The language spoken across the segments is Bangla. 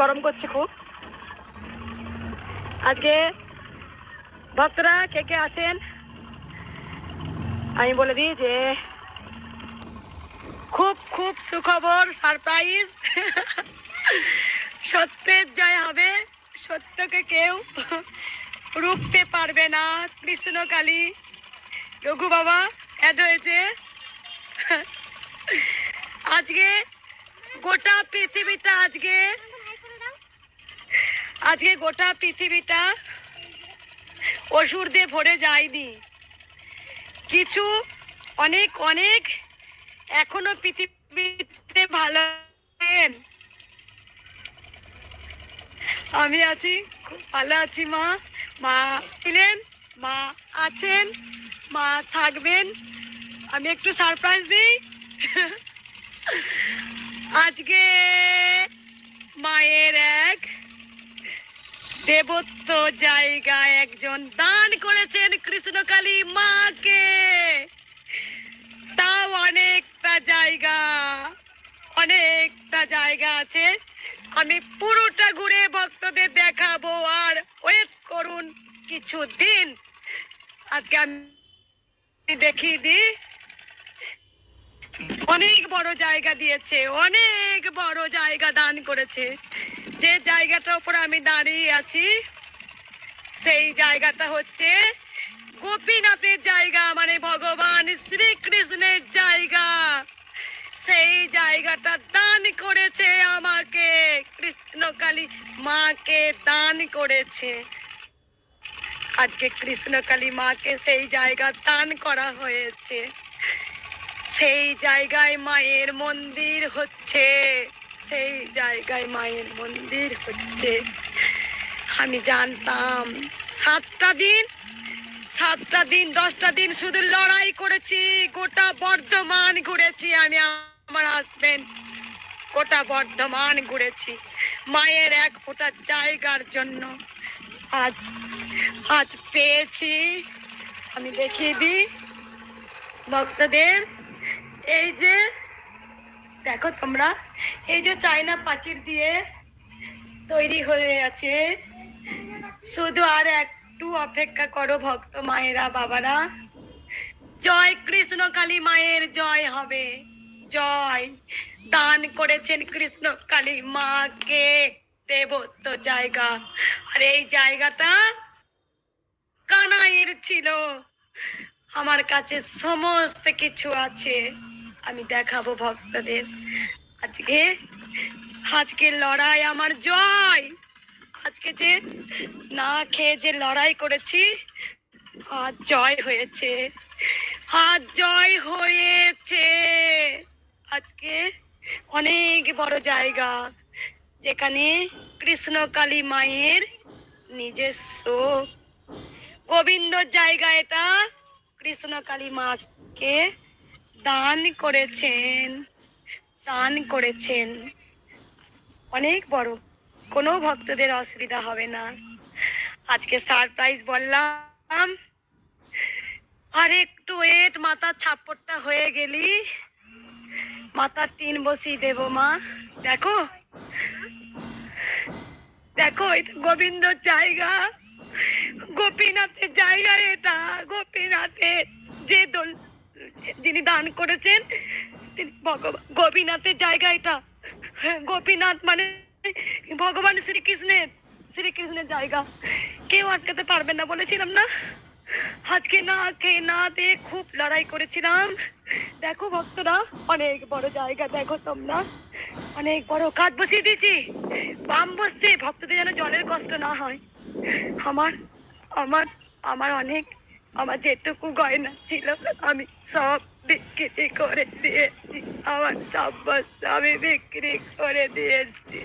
গরম করছে খুব। আজকে ভক্তরা কে কে আছেন আমি বলে দিই যে খুব খুব সুখবর, সারপ্রাইজ। সত্যের জয় হবে, সত্যকে কেউ রুখতে পারবে না। কৃষ্ণকালী রঘু বাবা অ্যাড হয়েছে। আজকে গোটা পৃথিবীটা আজকে গোটা পৃথিবীটা অসুর দিয়ে ভরে যায়নি। কিছু অনেক অনেক এখনো পৃথিবীতে ভালো। আমি আছি, খুব ভালো আছি। মা মা ছিলেন, মা আছেন, মা থাকবেন। আমি একটু সারপ্রাইজ দিই। আজকে মায়ের এক দেবত্ব জায়গায় একজন দান করেছেন কৃষ্ণকালী মাকে। তাও অনেকটা জায়গা আছে। আমি পুরোটা ঘুরে ভক্তদের দেখাবো, আর ওয়েট করুন কিছুদিন। আজকে আমি দেখিয়ে দিই। অনেক বড় জায়গা দিয়েছে, অনেক বড় জায়গা দান করেছে। যে জায়গাটার উপর আমি দাঁড়িয়ে আছি সেই জায়গাটা হচ্ছে গোপীনাথের জায়গা, মানে ভগবান শ্রীকৃষ্ণের জায়গা। সেই জায়গাটা দান করেছে আমাকে, কৃষ্ণকালী মাকে দান করেছে। আজকে কৃষ্ণকালী মাকে সেই জায়গা দান করা হয়েছে। সেই জায়গায় মায়ের মন্দির হচ্ছে, সেই জায়গায় মায়ের মন্দির হচ্ছে। আমি জানতাম 7টা দিন 10টা দিন শুধু লড়াই করেছি। গোটা বর্ধমান ঘুরেছি আমি, আমার হাজবেন্ড গোটা বর্ধমান ঘুরেছি মায়ের এক ফোঁটা জায়গার জন্য। আজ পেয়েছি। আমি দেখিয়ে দিই ভক্তদের। এই যে দেখো তোমরা, এই যে চায়না প্রাচীর দিয়ে তৈরি হয়ে আছে। শুধু আর একটু অপেক্ষা করো ভক্ত মায়েরা, বাবারা। জয় কৃষ্ণকালী মায়ের জয় হবে, জয়। দান করেছেন কৃষ্ণকালী মাকে দেবত্ব জায়গা। আর এই জায়গাটা কানাইয়ের ছিল। আমার কাছে সমস্ত কিছু আছে, আমি দেখাবো ভক্তদের। আজকে লড়াই আমার জয়। আজকে যে না খেয়ে যে লড়াই করেছি, আজ জয় হয়েছে, আজ জয় হয়েছে। আজকে অনেক বড় জায়গা, যেখানে কৃষ্ণকালী মায়ের নিজস্ব গোবিন্দর জায়গা। এটা কৃষ্ণকালী মাকে দান করেছেন। অনেক বড়, কোনো ভক্তদের অসুবিধা হবে না। আজকে সারপ্রাইজ বললাম, আর একটু ওয়েট। মাথার ছাপ্পরটা হয়ে গেলি মাথার টিন বসিয়ে দেবো। মা দেখো, দেখো, এটা গোবিন্দর জায়গা, গোপীনাথের জায়গা। এটা গোপীনাথের যে যিনি দান করেছেন তিনি ভগবান। গোপীনাথের জায়গা এটা। গোপীনাথ মানে ভগবান শ্রীকৃষ্ণের জায়গা। কেউ আটকাতে পারবে না, বলেছিলাম না। আজকে না খেয়ে না দিয়ে খুব লড়াই করেছিলাম। দেখো ভক্তরা, অনেক বড় জায়গা। দেখো তোমরা, অনেক বড় কাঠ বসিয়ে দিয়েছি, বাম বসছে, ভক্তদের যেন জলের কষ্ট না হয়। আমার আমার আমার অনেক, আমার যেটুকু গয়না ছিল আমি সব বিক্রি করে দিয়েছি। আমার চাপবাসটা আমি বিক্রি করে দিয়েছি।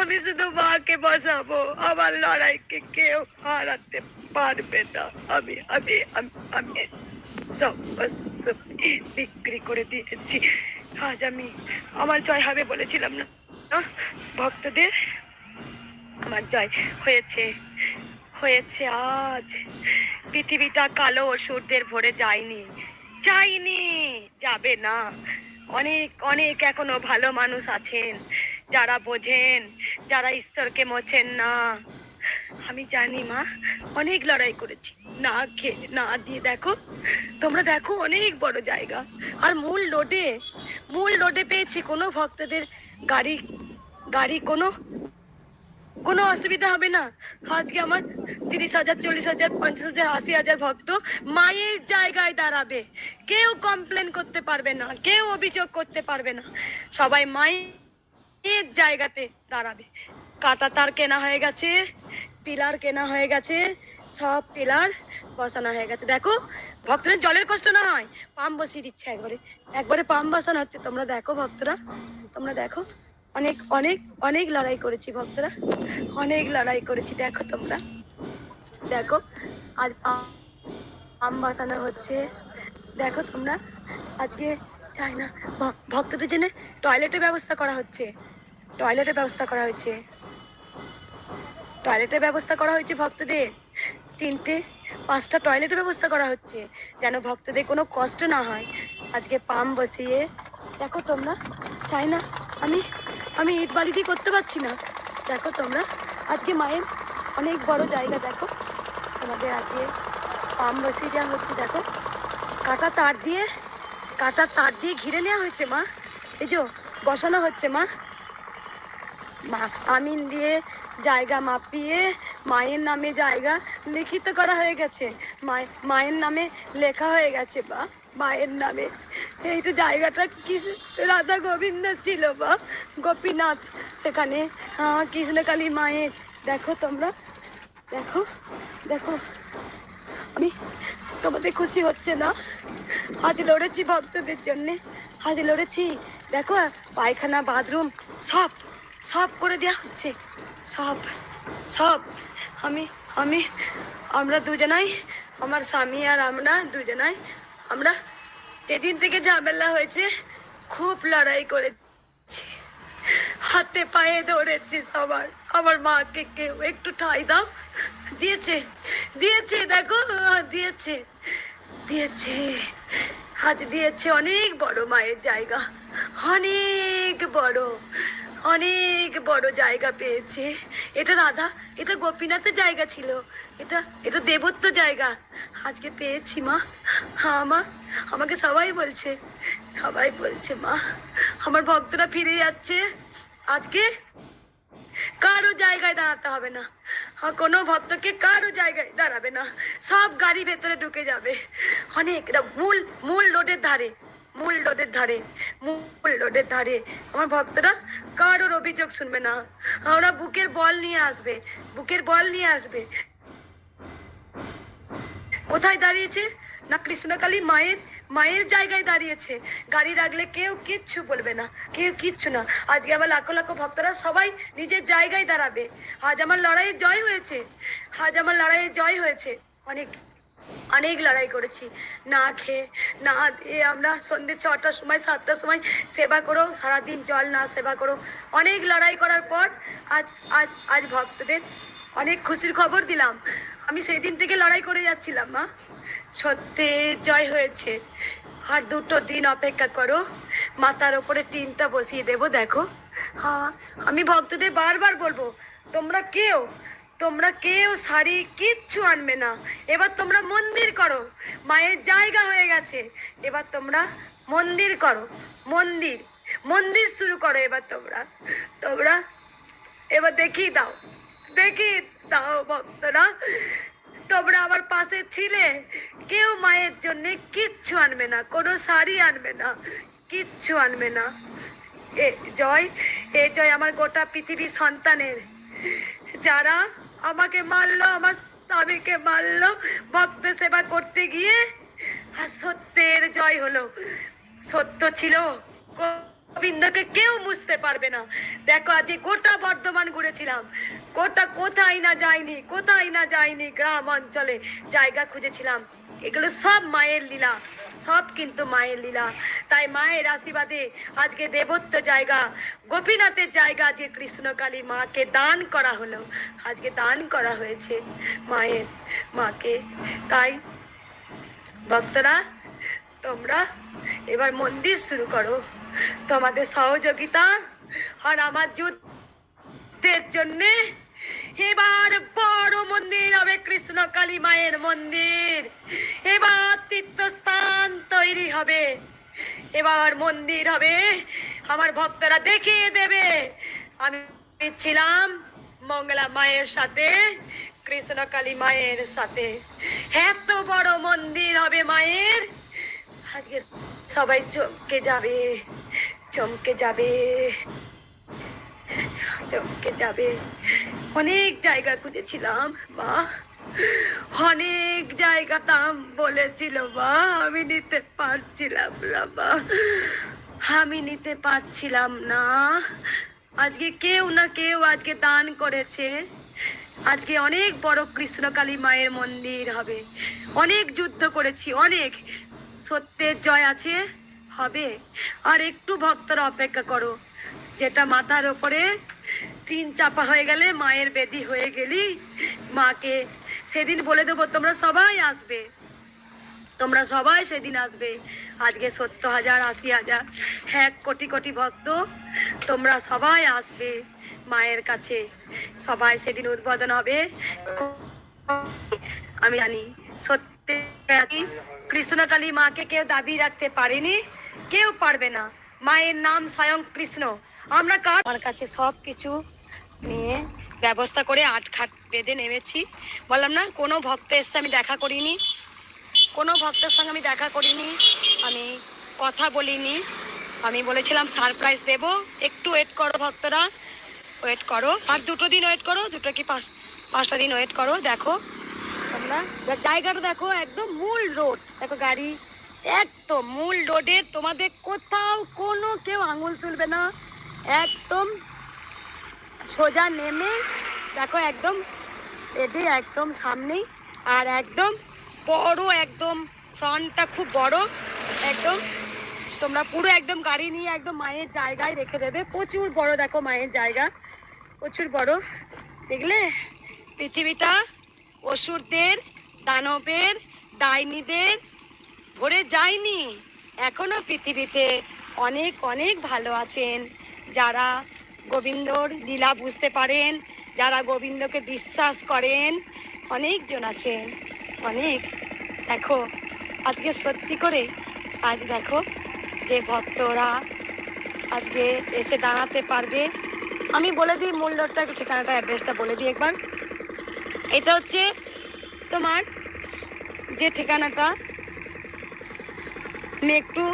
আমি শুধু মাকে বসাবো, আমার লড়াইকে কেউ হারাতে পারবে না। আমি আমি আমি সব বিক্রি করে দিয়েছি। আজ আমি আমার জয় হবে, বলেছিলাম না ভক্তদের। আমার জয় হয়েছে। আজ পৃথিবীটা কালো অসুরদের ভরে যায়নি, যাবে না। অনেক অনেক এখনো ভালো মানুষ আছেন, যারা বোঝেন, যারা ঈশ্বরকে মোছেন না। আমি জানি মা, অনেক লড়াই করেছি, না খেয়ে না দিয়ে। দেখো তোমরা, দেখো অনেক বড় জায়গা। আর মূল রোডে পেয়েছি। কোনো ভক্তদের গাড়ি গাড়ি কোনো কোনো অসুবিধা হবে না। আজকে আমার 30,000, 40,000, 50,000, 80,000 ভক্ত মায়ের জায়গায় দাঁড়াবে। কেউ কমপ্লেন করতে পারবে না, কেউ অভিযোগ করতে পারবে না। সবাই মায়ের জায়গাতে দাঁড়াবে। কাঁটা তার কেনা হয়ে গেছে, পিলার কেনা হয়ে গেছে, সব পিলার বসানো হয়ে গেছে। দেখো ভক্তদের জলের কষ্ট না হয়, পাম্প বসিয়ে দিচ্ছে। একবারে একবারে পাম্প বসানো হচ্ছে। তোমরা দেখো ভক্তরা, তোমরা দেখো। অনেক অনেক অনেক লড়াই করেছি ভক্তরা, অনেক লড়াই করেছি। দেখো তোমরা, দেখো আজ পাম্প বসানো হচ্ছে। দেখো তোমরা, আজকে চাই না ভক্তদের জন্য টয়লেটের ব্যবস্থা করা হচ্ছে। টয়লেটের ব্যবস্থা করা হয়েছে, টয়লেটের ব্যবস্থা করা হয়েছে ভক্তদের। 3টে 5টা টয়লেটের ব্যবস্থা করা হচ্ছে, যেন ভক্তদের কোনো কষ্ট না হয়। আজকে পাম্প বসিয়ে, দেখো তোমরা, চাই না আমি আমি ইট বাড়ি দিয়ে করতে পারছি না। দেখো তোমরা, আজকে মায়ের অনেক বড় জায়গা। দেখো তোমাদের আজকে পাম্প বসিয়ে দেওয়া হচ্ছে। দেখো কাটা তার দিয়ে, কাটা তার দিয়ে ঘিরে নেওয়া হয়েছে মা। এই যে বসানো হচ্ছে মা। মা আমিন দিয়ে জায়গা মাপিয়ে মায়ের নামে জায়গা লিখিত করা হয়ে গেছে। মায়ের নামে লেখা হয়ে গেছে বা মায়ের নামে। এই তো জায়গাটা কি রাধা গোবিন্দ ছিল বা গোপীনাথ, সেখানে কৃষ্ণকালী মায়ের। দেখো তোমরা, দেখো দেখো। আমি তোমাদের খুশি হচ্ছে না? আজ লড়েছি ভক্তদের জন্যে, আজ লড়েছি। দেখো পায়খানা বাথরুম সব সব করে দেওয়া হচ্ছে, সব সব। আমি আমি আমরা দুজনাই, আমার স্বামী আর আমরা দুজনাই, আমরা যেদিন থেকে ঝামেলা হয়েছে খুব লড়াই করেছি, হাতে পায়ে ধরেছি সবার। আমার মাকে কেউ একটু ঠাঁই দাও, দিয়েছে দিয়েছে। দেখো দিয়েছে দিয়েছে, আজ দিয়েছে অনেক বড় মায়ের জায়গা, অনেক বড়, অনেক বড় জায়গা পেয়েছে। এটা রাধা, এটা গোপীনাথের জায়গা ছিল, এটা এটা দেবত্ব জায়গা। আজকে পেয়েছি মা। হ্যাঁ মা, আমাকে সবাই বলছে, সবাই বলছে মা আমার ভক্তরা ফিরে যাচ্ছে। আজকে কারো জায়গায় দাঁড়াতে হবে না, কোনো ভক্তকে কারো জায়গায় দাঁড়াবে না, সব গাড়ি ভেতরে ঢুকে যাবে। অনেক মূল মূল রোডের ধারে, মূল রোডের ধারে, মূল রোডের ধারে আমার ভক্তরা কারোর অভিযোগ শুনবে না। ওরা বুকের বল নিয়ে আসবে, বুকের বল নিয়ে আসবে। কোথায় দাঁড়িয়েছে না, কৃষ্ণকালী মায়ের মায়ের জায়গায় দাঁড়িয়েছে। গাড়ি রাখলে কেউ কিচ্ছু বলবে না, কেউ কিচ্ছু না। আজকে আমার লাখো লাখো ভক্তরা সবাই নিজের জায়গায় দাঁড়াবে। আজ আমার লড়াইয়ে জয় হয়েছে, আজ আমার লড়াইয়ে জয় হয়েছে। অনেক অনেক লড়াই করেছি, না খেয়ে না দিয়ে। আমরা সন্ধ্যে 6টার সময় 7টার সময় সেবা করো, সারাদিন জল না সেবা করো। অনেক লড়াই করার পর আজ আজ আজ ভক্তদের অনেক খুশির খবর দিলাম। আমি সেই দিন থেকে লড়াই করে যাচ্ছিলাম মা, সত্যি জয় হয়েছে। আর 2টো দিন অপেক্ষা করো, মাথার ওপরে টিনটা বসিয়ে দেবো। দেখো হ্যাঁ, আমি ভক্তদের বারবার বলবো, তোমরা কেউ শাড়ি কিচ্ছু আনবে না। এবার তোমরা মন্দির করো, মায়ের জায়গা হয়ে গেছে। এবার তোমরা মন্দির করো, মন্দির মন্দির শুরু করো। এবার তোমরা তোমরা এবার দেখিয়ে দাও, দেখিয়ে দাও ভক্তরা, তোমরা আমার পাশে ছিলে। কেউ মায়ের জন্য কিচ্ছু আনবে না, কোনো শাড়ি আনবে না, কিচ্ছু আনবে না। এ জয়, এ জয় আমার গোটা পৃথিবীর সন্তানের, যারা আমাকে মারলো, আমার স্বামীকে মারলো ভক্ত সেবা করতে গিয়ে। আর সত্যের জয় হলো, সত্য ছিল, গোবিন্দকে কেউ মুছতে পারবে না। দেখো আজ গোটা বর্ধমান ঘুরেছিলাম, কোথায় না যায়নি, কোথায় না যায়নি, গ্রাম অঞ্চলে জায়গা খুঁজেছিলাম। এগুলো সব মায়ের লীলা, সব কিন্তু মায়ের লীলা। তাই মায়ের আশীর্বাদে আজকে দেবত্ব জায়গা, গোপীনাথের জায়গা আজকে কৃষ্ণকালী মাকে দান করা হলো, আজকে দান করা হয়েছে মাকে। তাই ভক্তরা তোমরা এবার মন্দির শুরু করো। তোমাদের সহযোগিতা আর আমার যুদ্ধের জন্য এবার বড় মন্দির হবে কৃষ্ণ কালী মায়ের মন্দির। এবার তীর্থস্থান তৈরি হবে, এবার মন্দির হবে, আমার ভক্তরা দেখিয়ে দেবে আমি ছিলাম মঙ্গলা মায়ের সাথে, কৃষ্ণ কালী মায়ের সাথে। এত বড় মন্দির হবে মায়ের, আজকে সবাই চমকে যাবে, চমকে যাবে, চমকে যাবে। অনেক জায়গা খুঁজেছিলাম মা, অনেক জায়গা দাম বলেছিল মা, আমি নিতে পারছিলাম না মা, আমি নিতে পারছিলাম না। আজকে কেউ না কেউ আজকে দান করেছে, আজকে অনেক বড় কৃষ্ণকালী মায়ের মন্দির হবে। অনেক যুদ্ধ করেছি, অনেক, সত্যের জয় আছে, হবে। আর একটু ভক্তরা অপেক্ষা করো, যেটা মাথার ওপরে টিন চাপা হয়ে গেলে মায়ের বেদি হয়ে গেলি, মাকে সেদিন বলে দেবো তোমরা সবাই আসবে, তোমরা সবাই সেদিন আসবে। আজকে 70,000, 80,000, 1 কোটি কোটি ভক্ত তোমরা সবাই আসবে মায়ের কাছে, সবাই সেদিন উদ্বোধন হবে। আমি জানি সত্যি কৃষ্ণকালী মাকে কেউ দাবি রাখতে পারেনি, কেউ পারবে না। মায়ের নাম স্বয়ং কৃষ্ণ। আমরা আমার কাছে সব কিছু নিয়ে ব্যবস্থা করে আটঘাট বেঁধে নেমেছি। বললাম না, কোনো ভক্ত এসে আমি দেখা করিনি, কোনো ভক্তের সঙ্গে আমি দেখা করিনি, আমি কথা বলিনি। আমি বলেছিলাম সারপ্রাইজ দেব, একটু ওয়েট করো ভক্তরা, ওয়েট করো, আর 2 দিন ওয়েট করো, 2 কি 5টা দিন ওয়েট করো। দেখো তোমরা জায়গাটা দেখো, একদম মূল রোড, দেখো গাড়ি একদম মূল রোডে, তোমাদের কোথাও কোনো কেউ আঙুল তুলবে না, একদম সোজা নেমে দেখো, একদম রেডি, একদম সামনেই। আর একদম বড়, একদম ফ্রন্টটা খুব বড়, একদম তোমরা পুরো একদম গাড়ি নিয়ে একদম মায়ের জায়গায় রেখে দেবে। প্রচুর বড়, দেখো মায়ের জায়গা প্রচুর বড়। দেখলে পৃথিবীটা অসুরদের, দানবের, ডাইনিদের ভরে যায়নি, এখনো পৃথিবীতে অনেক অনেক ভালো আছেন, যারা গোবিন্দর লীলা বুঝতে পারেন, যারা গোবিন্দকে বিশ্বাস করেন, অনেকজন আছেন, অনেক। দেখো আজকে সত্যি করে, আজ দেখো যে ভক্তরা আজকে এসে দাঁড়াতে পারবে। আমি বলে দিই মূল রোডটা, একটু ঠিকানাটা, অ্যাড্রেসটা বলে দিই একবার। এটা হচ্ছে তোমার যে ঠিকানাটা, আমি একটু